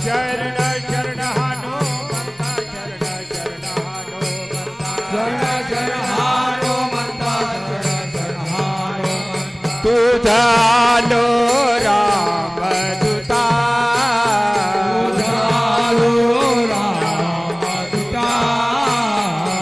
शरण शरण हनुमंता शरण शरण हनुमंता शरण शरण हनुमंता शरण शरण हनुमंता तुझा लो राम दूता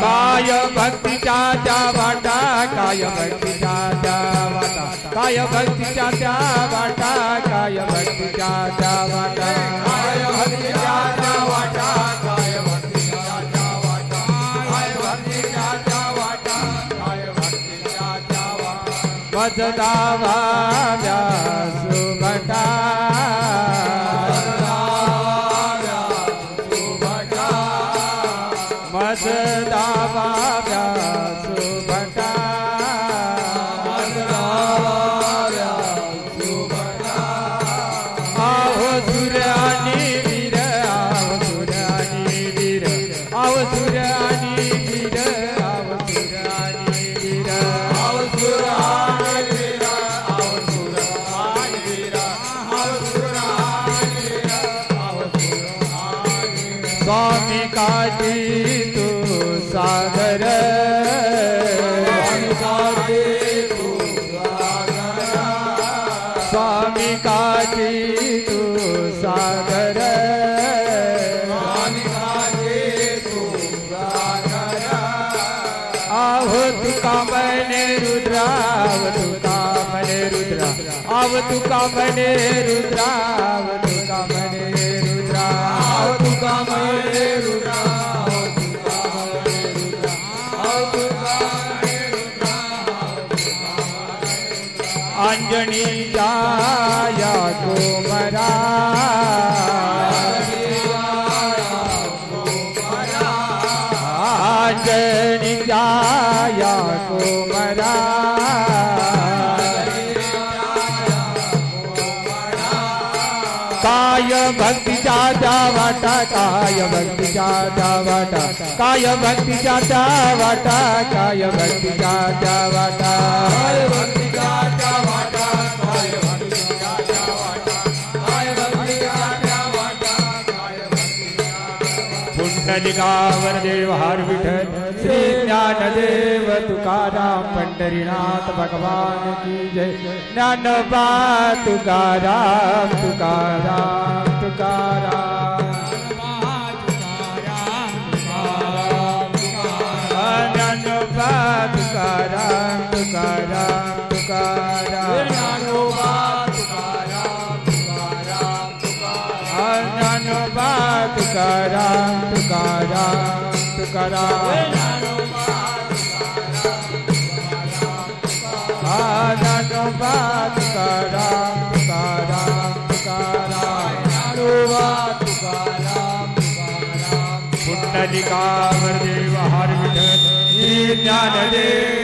काय भक्तीच्या त्या वाटा काय भक्तीच्या त्या वाटा काय भक्तीच्या त्या वाटा काय भक्तीच्या त्या वाटा काय भक्तीच्या त्या वाटा काय भक्तीच्या त्या वाटा काय भक्तीच्या त्या वाटा काय भक्तीच्या त्या वाटा मजदावा व्यासुभटा मजदावा व्यासुभटा आहो सूर्य आणि वीर आहो सूर्य आणि वीर आहो सूर्य आणि वीर आहो सूर्य आणि वीर आहो सूर्य आणि वीर आहो सूर्य आणि वीर आहो सूर्य आणि वीर आहो सूर्य आणि वीर स्वामी काठी तू सागर स्वामी काठी तू सागर आहो तुका मने रुद्रा आव तुका मने रुद्रा आव तुका मने रुद्रा आव तुका मने रुद्रा आव तुका मने रुद्रा अंजनी जाया कोमरा अंजनी जाया कोमरा काय भक्तीच्या त्या वाटा काय भक्तीच्या त्या वाटा काय भक्तीच्या त्या वाटा काय भक्तीच्या त्या वाटा काय भक्तीच्या त्या वाटा काय भक्तीच्या त्या वाटा काय भक्तीच्या त्या वाटा काय भक्तीच्या पुंडलिकावर देव हार विठ्ठल श्री ज्ञानदेव तुकाराम पंढरीनाथ भगवान की जय ज्ञानोबा तुकाराम तुकाराम तुकाराम ज्ञानोबा तुकाराम तुकाराम तुकाराम ज्ञानोबा तुकाराम तुकाराम तुकाराम ज्ञानोबा तुकाराम तुकाराम तुकाराम ज्ञानोबा तुकाराम तुकाराम तुकाराम ज्ञानोबा तुकाराम तुकाराम पुंडलिकावर देव हर विठ्ठल श्री ज्ञानदेव